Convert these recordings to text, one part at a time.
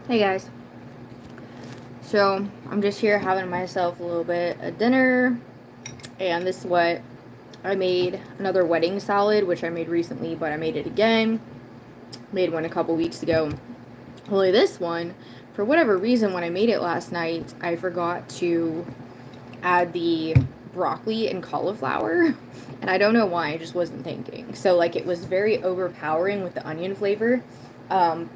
Hey guys. So I'm just here having myself a little bit of dinner, and this is what I made: another wedding salad, which I made recently, but I made it again. Made one a couple weeks ago. Only this one, for whatever reason, when I made it last night, I forgot to add the broccoli and cauliflower, and I don't know why. I just wasn't thinking. So like it was very overpowering with the onion flavor. Um,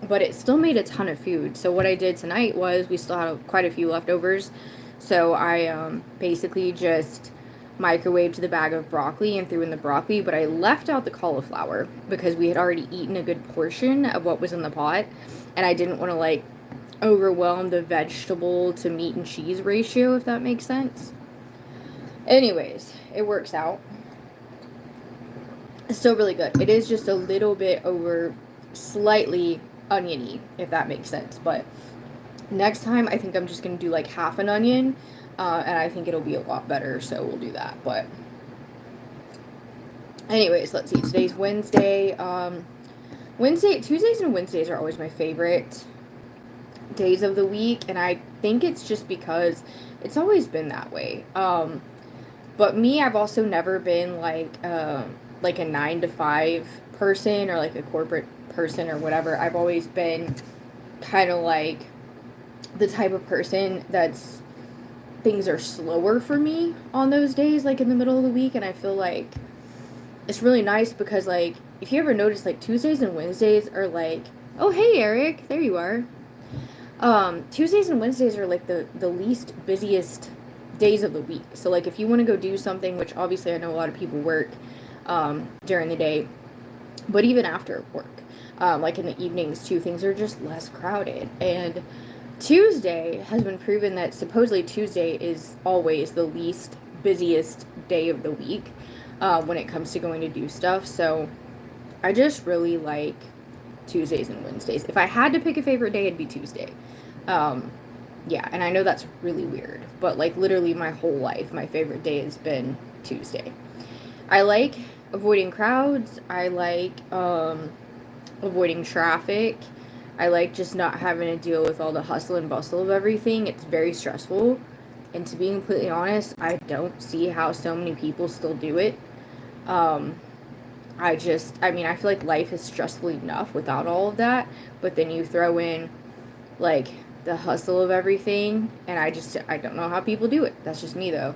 but it still made a ton of food. So what I did tonight was we still had quite a few leftovers. So I basically just microwaved the bag of broccoli and threw in the broccoli, but I left out the cauliflower because we had already eaten a good portion of what was in the pot, and I didn't want to like overwhelm the vegetable to meat and cheese ratio, if that makes sense. Anyways, it works out. It's still really good. It is just a little bit over slightly oniony, if that makes sense. But next time, I think I'm just going to do like half an onion, and I think it'll be a lot better, so we'll do that. But, anyways, let's see. Today's Wednesday. Tuesdays and Wednesdays are always my favorite days of the week, and I think it's just because it's always been that way. But me, I've also never been like a 9 to 5 person or like a corporate person or whatever. I've always been kind of like the type of person that's things are slower for me on those days, like in the middle of the week, and I feel like it's really nice because like if you ever notice, like Tuesdays and Wednesdays are like, oh hey Eric, there you are. Tuesdays and Wednesdays are like the least busiest days of the week. So like if you want to go do something, which obviously I know a lot of people work during the day, but even after work, like in the evenings too, things are just less crowded. And Tuesday has been proven that supposedly Tuesday is always the least busiest day of the week when it comes to going to do stuff. So I just really like Tuesdays and Wednesdays. If I had to pick a favorite day, it'd be Tuesday. Um, yeah, and I know that's really weird, but like literally my whole life, my favorite day has been Tuesday. I like avoiding crowds. I like avoiding traffic. I like just not having to deal with all the hustle and bustle of everything. It's very stressful. And to be completely honest, I don't see how so many people still do it. Um, I feel like life is stressful enough without all of that, but then you throw in like the hustle of everything, and I don't know how people do it. That's just me though.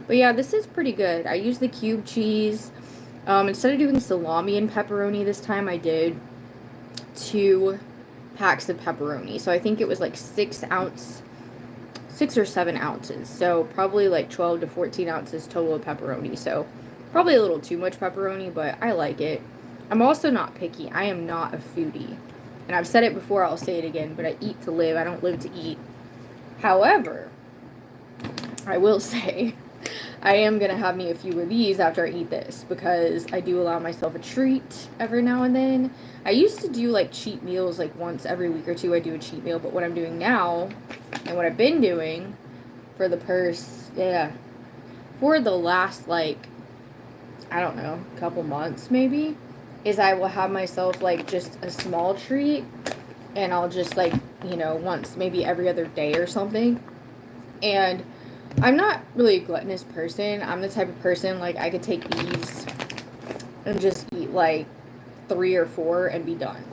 But yeah, this is pretty good. I use the cube cheese. Instead of doing salami and pepperoni this time, I did 2 packs of pepperoni. So I think it was like 6 or 7 ounces. So probably like 12 to 14 ounces total of pepperoni. So probably a little too much pepperoni, but I like it. I'm also not picky. I am not a foodie. And I've said it before, I'll say it again, but I eat to live. I don't live to eat. However, I will say I am going to have me a few of these after I eat this because I do allow myself a treat every now and then. I used to do like cheat meals, like once every week or two I do a cheat meal, but what I'm doing now and what I've been doing for for the last like, I don't know, couple months maybe, is I will have myself like just a small treat, and I'll just like, once maybe every other day or something. And I'm not really a gluttonous person. I'm the type of person like I could take these and just eat like 3 or 4 and be done.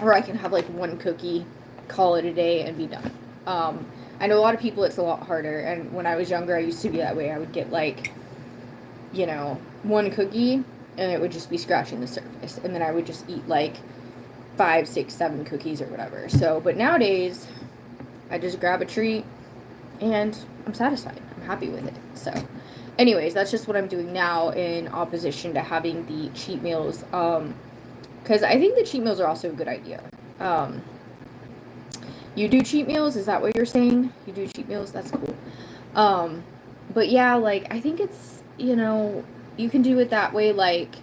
Or I can have like one cookie, call it a day, and be done. I know a lot of people it's a lot harder, and when I was younger I used to be that way. I would get like, one cookie and it would just be scratching the surface, and then I would just eat like 5, 6, 7 cookies or whatever. So, but nowadays I just grab a treat and I'm satisfied. I'm happy with it. So, anyways, that's just what I'm doing now in opposition to having the cheat meals. Because I think the cheat meals are also a good idea. Um, you do cheat meals? Is that what you're saying? You do cheat meals? That's cool. Um, but yeah, like I think it's, you can do it that way. Like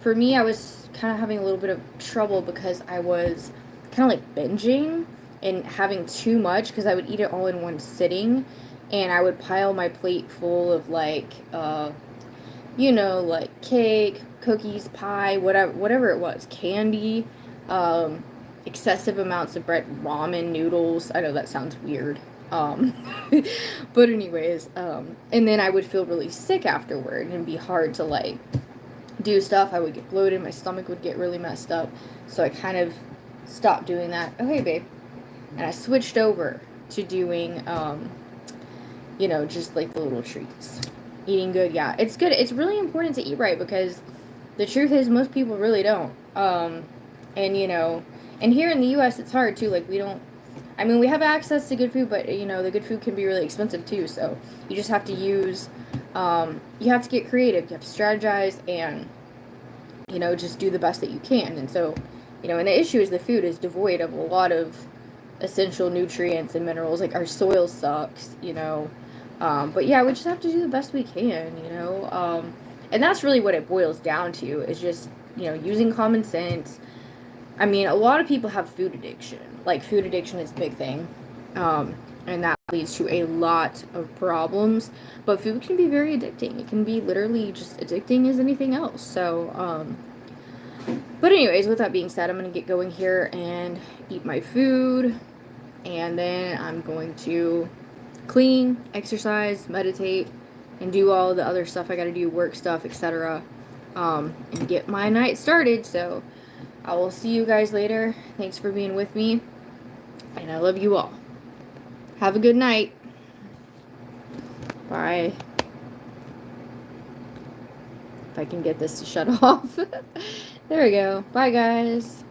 for me, I was kind of having a little bit of trouble because I was kind of like binging and having too much because I would eat it all in one sitting, and I would pile my plate full of like like cake, cookies, pie, whatever it was, candy. excessive amounts of bread, ramen noodles. I know that sounds weird. Um, but anyways, and then I would feel really sick afterward and it'd be hard to like do stuff. I would get bloated, my stomach would get really messed up. So I kind of stopped doing that. Oh, hey, babe. And I switched over to doing, just like the little treats. Eating good, yeah. It's good. It's really important to eat right because the truth is most people really don't. And, and here in the U.S. it's hard too. Like, we have access to good food, but, the good food can be really expensive too. So you just have to you have to get creative. You have to strategize and, just do the best that you can. And so, and the issue is the food is devoid of a lot of essential nutrients and minerals. Like, our soil sucks, but yeah, we just have to do the best we can, and that's really what it boils down to is just, using common sense. I mean, a lot of people have food addiction. Like, food addiction is a big thing. And that leads to a lot of problems. But food can be very addicting. It can be literally just addicting as anything else. So, but anyways, with that being said, I'm going to get going here and eat my food. And then I'm going to clean, exercise, meditate, and do all the other stuff I got to do, work stuff, etc. And get my night started. So I will see you guys later. Thanks for being with me. And I love you all. Have a good night. Bye. If I can get this to shut off. There we go. Bye, guys.